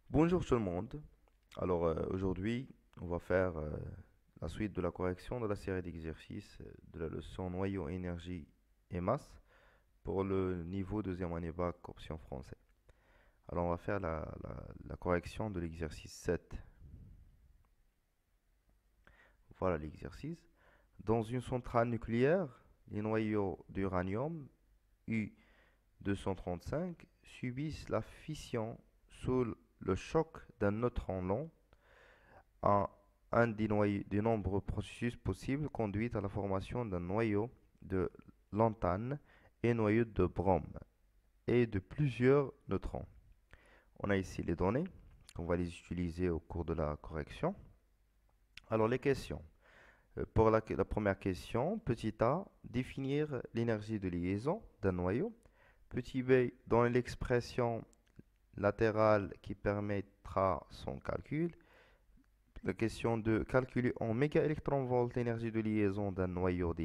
Bonjour tout le monde. Alors aujourd'hui, on va faire la suite de la correction de la série d'exercices de la leçon noyau, énergie et masse pour le niveau deuxième année bac option français. Alors on va faire la correction de l'exercice 7. Voilà l'exercice. Dans une centrale nucléaire, les noyaux d'uranium U-235 subissent la fission sous le choc d'un neutron long. Un des nombreux processus possibles conduit à la formation d'un noyau de lantane et noyau de brome et de plusieurs neutrons. On a ici les données, on va les utiliser au cours de la correction. Alors les questions. Pour la première question, petit a, définir l'énergie de liaison d'un noyau. Petit b, donner l'expression latérale qui permettra son calcul. La question de calculer en mégaélectronvolts l'énergie de liaison d'un noyau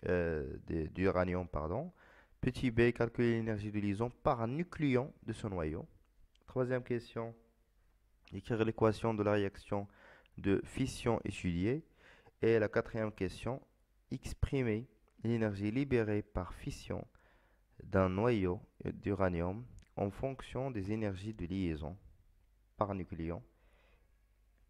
d'uranium, pardon. Petit b, calculer l'énergie de liaison par nucléon de ce noyau. Troisième question, écrire l'équation de la réaction de fission étudiée. Et la quatrième question, exprimer l'énergie libérée par fission d'un noyau d'uranium en fonction des énergies de liaison par nucléon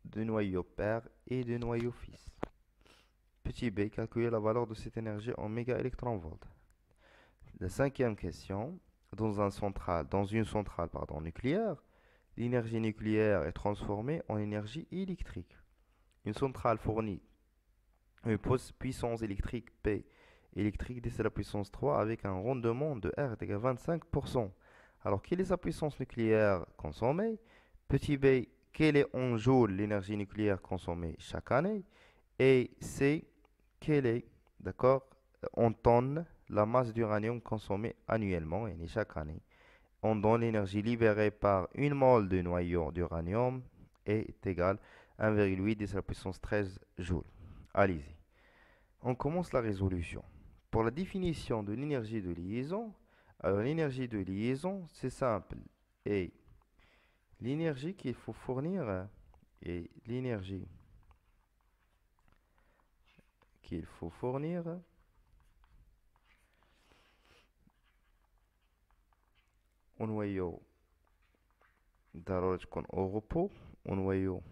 de noyau père et de noyau fils. Petit b, calculer la valeur de cette énergie en mégaélectronvolts. La cinquième question, dans une centrale nucléaire, l'énergie nucléaire est transformée en énergie électrique. Une centrale fournit une puissance électrique P électrique 10 à la puissance 3 avec un rendement de R égale 25%. Alors, quelle est sa puissance nucléaire consommée? Petit b, quelle est en joules l'énergie nucléaire consommée chaque année? Et C, quelle est, d'accord, en tonnes la masse d'uranium consommée annuellement et chaque année? On donne l'énergie libérée par une mole de noyau d'uranium est égale à 1,8 10 à la puissance 13 joules. Allez-y. On commence la résolution. Pour la définition de l'énergie de liaison, alors l'énergie de liaison, c'est simple. Et l'énergie qu'il faut fournir et l'énergie qu'il faut fournir au noyau au repos, au noyau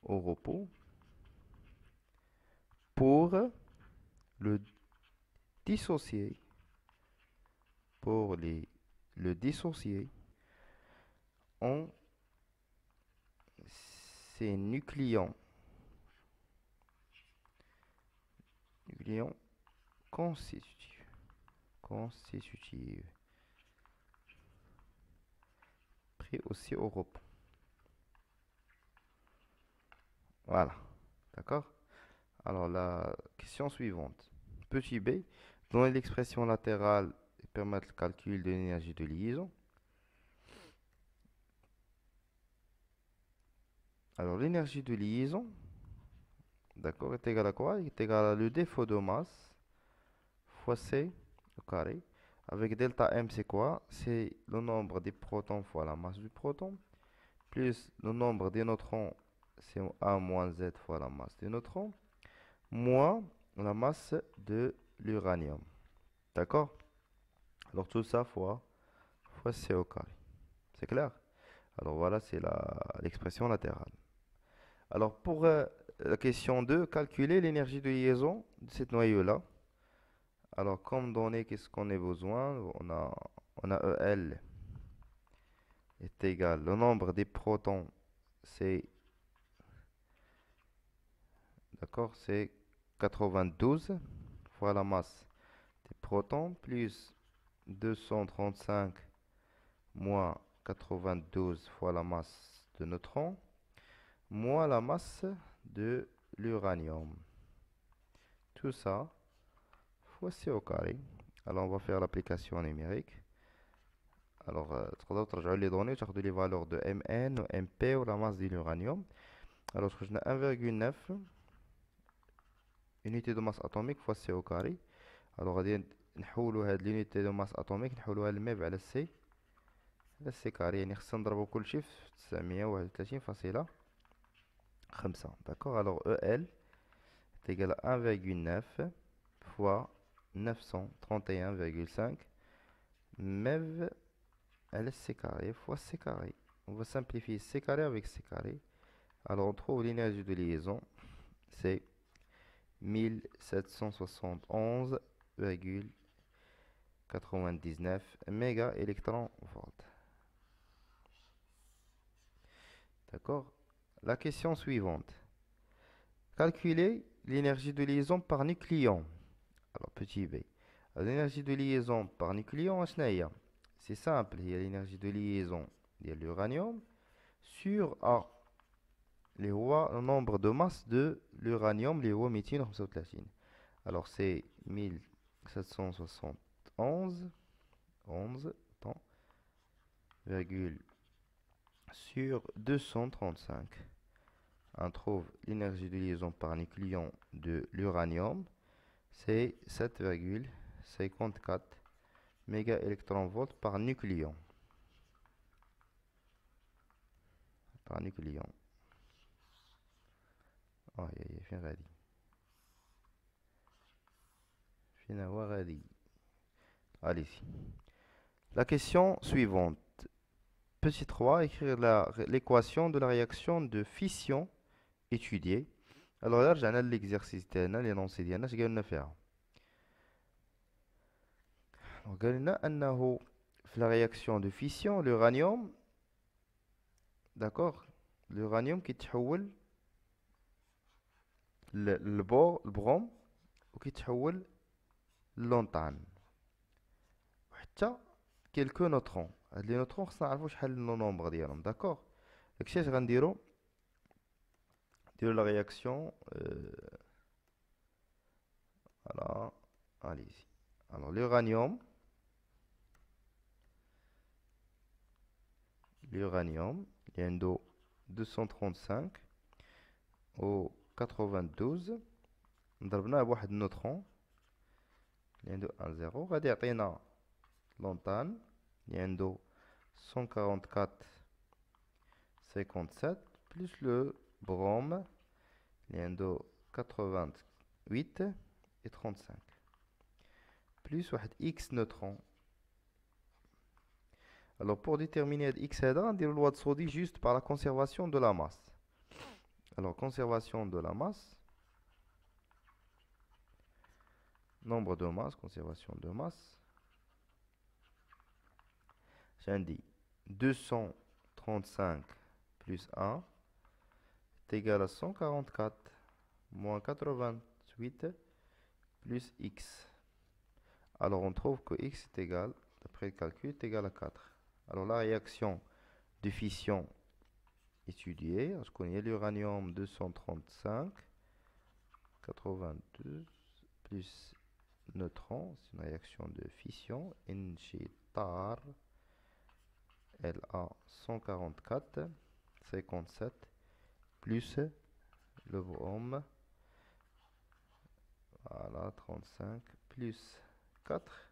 au repos pour le dissocier, le dissocier en ces nucléons constitutifs. Pris aussi au repos. Voilà. D'accord? Alors, la question suivante. Petit b, donner l'expression latérale et permettre le calcul de l'énergie de liaison. Alors, l'énergie de liaison, d'accord, est égale à quoi? Est égale à le défaut de masse fois C au carré. Avec delta M, c'est quoi? C'est le nombre des protons fois la masse du proton, plus le nombre des neutrons, c'est A moins Z fois la masse des neutrons, moins la masse de l'uranium. D'accord? Alors tout ça fois C au carré. C'est clair? Alors voilà, c'est l'expression latérale. Alors pour la question 2, calculer l'énergie de liaison de cette noyau-là. Alors comme donné, qu'est-ce qu'on a besoin? On a EL est égal. Le nombre des protons, c'est d'accord, c'est 92 fois la masse des protons plus 235 moins 92 fois la masse de neutrons moins la masse de l'uranium. Tout ça fois C au carré. Alors on va faire l'application numérique. Alors, تقدروا ترجعوا les données وتاخدوا les valeurs de Mn و Mp و la masse de l'uranium. Alors, خرجنا 1,9 unité de masse atomique fois C au carré. Alors, غادي نحولوا هاد l'unité de masse atomique نحولوها لميف على C على C carré. يعني خصنا نضربوا كلشي في 931.5. D'accord? Alors, EL est égal à 1,9 fois 931,5 MeV LC carré fois C carré. On va simplifier C carré avec C carré. Alors on trouve l'énergie de liaison, c'est 1771,99 méga électron volt. D'accord? La question suivante. Calculer l'énergie de liaison par nucléon. Alors petit b. L'énergie de liaison par nucléon, c'est simple. Il y a l'énergie de liaison, il y a l'uranium sur A. Le nombre de masse de l'uranium, les هو 235. Alors c'est 1771 virgule sur 235. On trouve l'énergie de liaison par nucléon de l'uranium, c'est 7,54 mégaélectronvolts par nucléon. Par nucléon. فين غادي فين هو غادي. Allez-y. La question suivante. Petit 3, écrire l'équation de la réaction de fission étudiée. Alors là, j'ai l'exercice تاعنا l'énoncé ديالنا اش قالنا فيها. قالنا أنه في la réaction de fission l'uranium, d'accord, l'uranium كيتحول البروم وكيتحول للونطان وحتى كيلكو نوترون. هاد لي نوترون خصنا نعرفو شحال لو نومبر ديالهم. داكوغ داكشي اش غنديرو لا رياكسيون فوالا. اليزي. alors l'uranium اللي عنده 235 و 92 ضربناه بواحد النوترون اللي عنده 1 0 غادي يعطينا لونطان اللي عنده 144.57 بلس لو بروم اللي عنده 88.35 بلس واحد X neutron. Alors pour déterminer X هذا غنديرو الوا de Soddy juste par la conservation de la masse. Alors conservation de la masse, nombre de masse, conservation de masse, j'ai dit 235 plus 1 est égal à 144 moins 88 plus X. Alors on trouve que X est égal, d'après le calcul, est égal à 4. Alors la réaction de fission étudiée, je connais l'uranium 235, 82 plus neutron, c'est une réaction de fission, NG-TAR, LA 144, 57, plus le brome, voilà, 35, plus 4,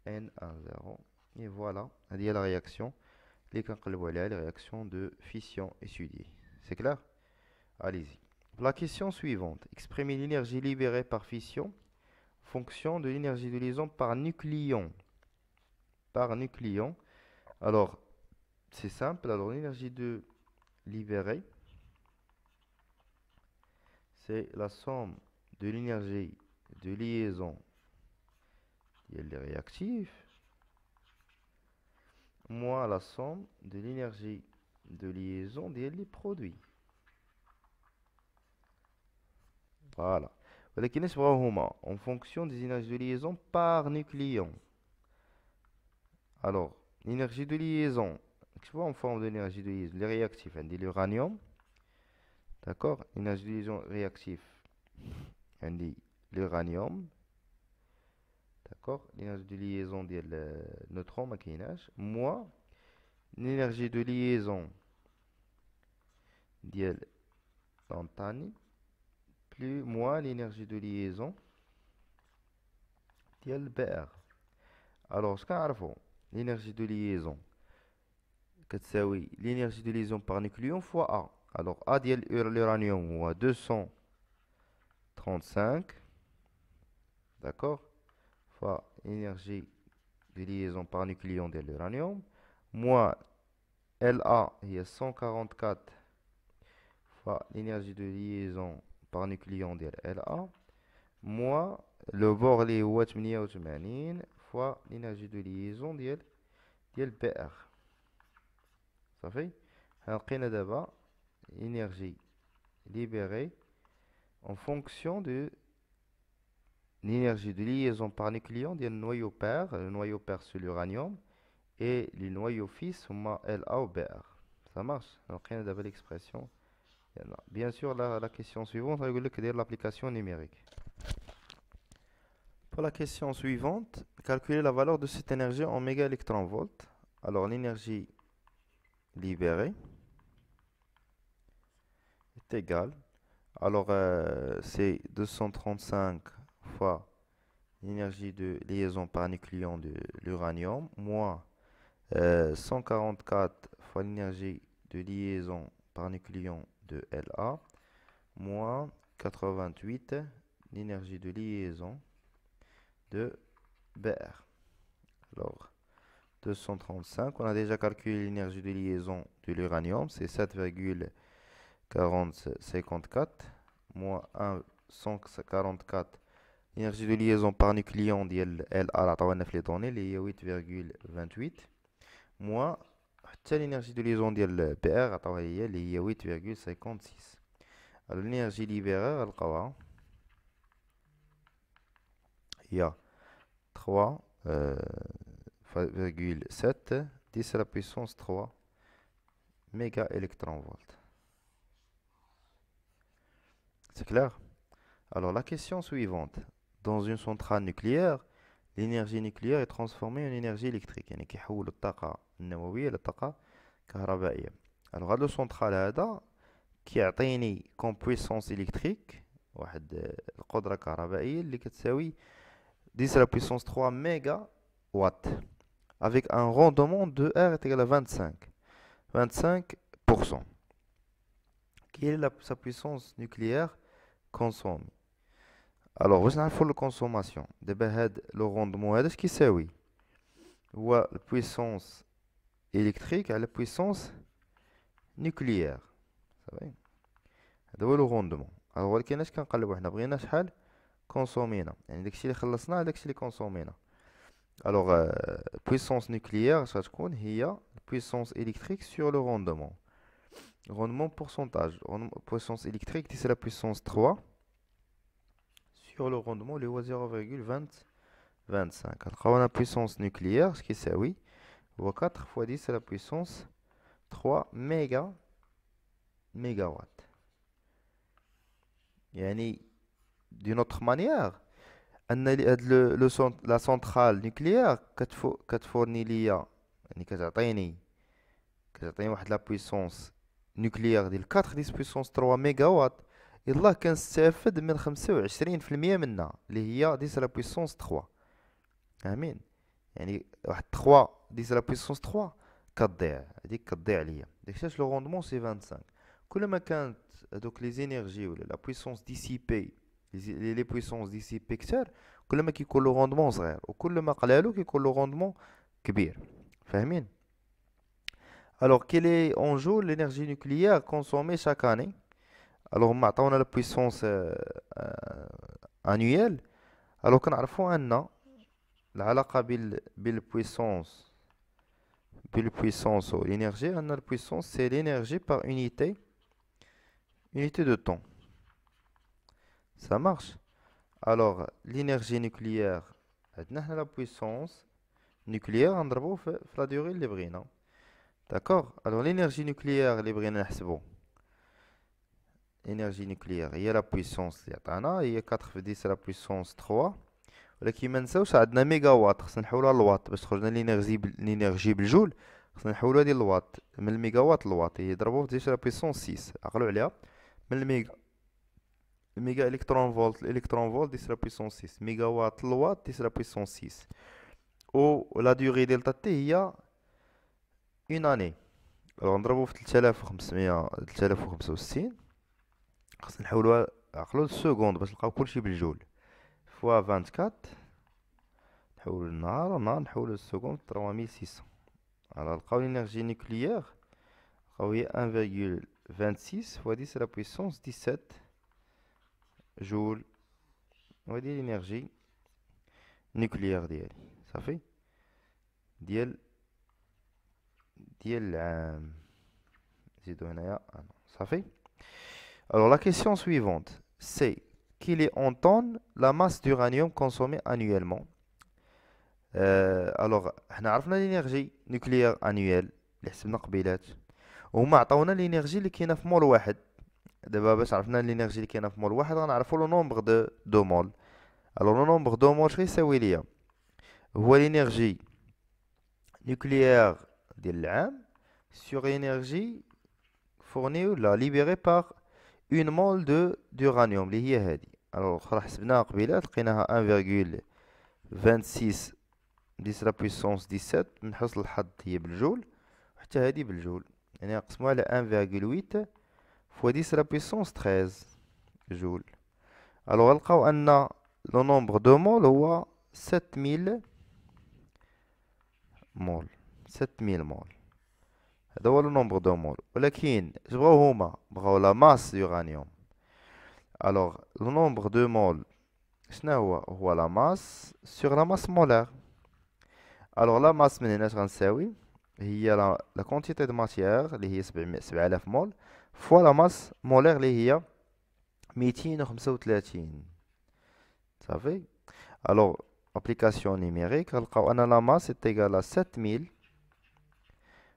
N10, et voilà, il y a la réaction, les réactions de fission étudiées. C'est clair? Allez-y. La question suivante. Exprimer l'énergie libérée par fission en fonction de l'énergie de liaison par nucléon. Par nucléon. Alors, c'est simple. Alors, l'énergie de libérée, c'est la somme de l'énergie de liaison et les réactifs moins la somme de l'énergie de liaison des produits. Voilà. ولكن اش بغاو هما en fonction des énergies de liaison par nucléon. Alors, l'énergie de liaison, je vois en forme d'énergie de liaison, les réactifs, on dit l'uranium. D'accord? L'énergie de liaison réactif, on dit l'uranium. d'accord, l'énergie de liaison ديال النيوترون ما كايناش moins l'énergie de liaison ديال l'antenne plus moins l'énergie de liaison ديال BR. alors ce كنعرفو l'énergie de liaison كتساوي l'énergie de liaison par nucléon fois A. alors A ديال l'uranium هو 235, d'accord, fois l'énergie de liaison par nucléon de l'uranium, moins LA هي 144 fois l'énergie de liaison par nucléon de LA, moins le bord اللي هو 88 fois l'énergie de liaison ديال BR. صافي لقينا دابا l'énergie libérée en fonction de l'énergie de liaison par nucléon du noyau pair, le noyau pair sur l'uranium, et les noyaux fils sont LA ou BR. Ça marche? Donc, on a l'expression. Bien sûr, la question suivante, on va dire l'application numérique. Pour la question suivante, calculer la valeur de cette énergie en mégaélectronvolts. Alors, l'énergie libérée est égale. Alors, c'est 235 fois l'énergie de liaison par nucléon de l'uranium, moins 144 fois l'énergie de liaison par nucléon de La, moins 88 l'énergie de liaison de Br. Alors, 235, on a déjà calculé l'énergie de liaison de l'uranium, c'est 7,4054, moins 144 l'énergie de liaison par nucléon ديال LA عطاونا في لي دوني اللي هي 8,28 moins حتى l'énergie de liaison ديال BR عطاوها هي اللي هي 8,56. alors l'énergie libérée غنلقاوها هي 3,7 10 à la puissance 3 méga électronvolts. C'est clair? Alors la question suivante. Dans une centrale nucléaire, l'énergie nucléaire est transformée en énergie électrique. يعني كيحول الطاقة النووية لطاقة كهربائية. alors هاد السنترال هذا كيعطيني كوم بويسونس إلكتريك واحد القدرة كهربائية اللي كتساوي 10 à la puissance 3 méga watt avec un rendement de R est égal à 25%. Quelle est sa puissance nucléaire consommée? alors باش نعرفوا الكونسوماسيون دابا هاد لو روندمون هذا اش كيساوي هو البويسونس الكتريك على بويسونس نوكليير صافي هذا هو لو روندمون ولكن اش كنقلبوا حنا بغينا شحال كونسومينا يعني داكشي اللي خلصنا داكشي اللي كونسومينا الوغ بويسونس نوكليير اش غتكون هي بويسونس الكتريك سور لو روندمون pourcentage puissance électrique c'est la puissance 3 sur le rendement اللي هو 0,25 كنلقاو la puissance nucléaire ce qui يساوي هو 4 fois 10 à la puissance 3 mégawatt يعني d'une autre manière ان la centrale nucléaire كتفورني ليا يعني كتعطيني واحد la puissance nucléaire ديال 4 10 puissance 3 mégawatt يلاه كنستافد من 25% منها اللي هي 10 على بويسونس 3 فاهمين يعني واحد 3 10 على بويسونس 3 كتضيع هذيك كتضيع ليا داكشي لو روندمون سي 25 كل ما كانت هذوك لي زينيرجي ولا لا بويسونس ديسيبي لي بويسونس ديسيبي كثر كل ما كيكون لو روندمون صغير وكل ما قلالو كيكون لو روندمون كبير فاهمين alors quel est en joue l'énergie nucléaire consommée chaque année alors ما عطاونا la puissance annuelle alors كنعرفوا ان العلاقه بالبويسونس والإنرجي ان البويسونس c'est l'énergie par unité de temps ça marche alors l'énergie nucléaire عندنا حنا la puissance nucléaire غنضربوه في la durée اللي بغينا d'accord alors l'énergie nucléaire اللي بغينا نحسبو énergie nucléaire هي la puissance اللي عطانا هي 4 في 10 à la puissance 3 ولكن ما نساوش عندنا ميجا وات، خصنا نحولوها للواط باش تخرج لنا لينيرجي بالجول. خصنا نحولوها ديال الواط من الميجا وات للواط، هي يضربوا في 10 بويسون 6. عقلوا عليها، من الميجا الكترون فولت، الالكترون فولت 10 بويسون 6، ميجا وات للواط 10 بويسون 6. و لا دوغي دلتا تي هي اون اني. الوغ نضربو في 3565، خصنا نحولوها عقلو للسكوند باش نلقاو كلشي بالجول، فوا 24 نحولو للنهار، ونهار نحولو للسكوند 3600. alors نلقاو l'énergie nucléaire نلقاو هي 1,26 fois 10 à la puissance 17 جول. وهادي l'énergie nucléaire ديالي صافي ديال العام. نزيدو هنايا صافي. alors la question suivante c'est qu'il est en tonnes la masse d'uranium consommée annuellement. الوغ حنا عرفنا لينيرجي نوكليير انيوال اللي حسبنا قبيلات، وهما عطاونا لينيرجي اللي كاينه في مول واحد. دابا باش عرفنا لينيرجي اللي كاينه في مول واحد غنعرفو لو نومبر دو مول. الوغ لو نومبر دو مول شنو يساوي ليا؟ هو لينيرجي نوكليير ديال العام sur énergie fournie ولا libérée par une mole d'uranium اللي هي هادي. الوغ راه حسبناها قبيلات لقيناها 1,26 10 la puissance 17 من حسن الحظ هي بالجول، وحتى هادي بالجول، يعني نقسموها على 1,8 fois 10 la puissance 13 جول. الوغ نلقاو ان لو نومبر دو مول هو 7000 مول. 7000 مول هذا هو لو نومبر دو مول. ولكن بغاو هما بغاو لا ماس يورانيوم. الوغ لو نومبر دو مول شنو هو لا ماس سور لا ماس مولار. الوغ لا ماس من هنا اش غنساوي؟ هي لا كونتيتي دو ماتيير اللي هي 7000 مول فوا لا ماس مولار اللي هي 235 صافي. الوغ ابليكاسيون نيميريك غنلقاو ان لا ماس est égal à 7000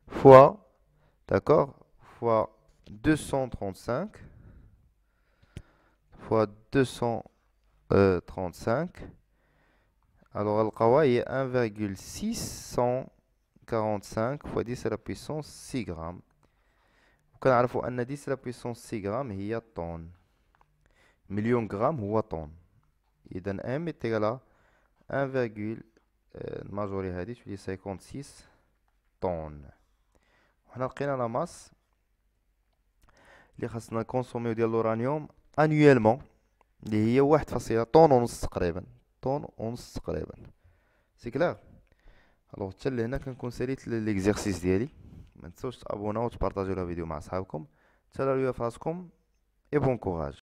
fois d'accord fois 235 fois 235. alors غنلقاوها هي 1,645 fois 10 à la puissance 6 grammes. وكنعرفوا ان 10 à la puissance 6 grammes هي طون. مليون غرام هو طون. اذا ام est égal à 1, الماجوري هادي تولي 56 طون. وحنا لقينا لا ماس اللي خاصنا كونسوميو ديال لورانيوم انيوالمون اللي هي 1 طون ونص تقريبا، طون ونص تقريبا. سي كلار. الوغ حتى لهنا كنكون ساليت ليكزيرسيس ديالي. ما تنساوش تابوناو وتبارطاجيو الفيديو مع صحابكم. تهلاو ليا فراسكم اي بون كوراج.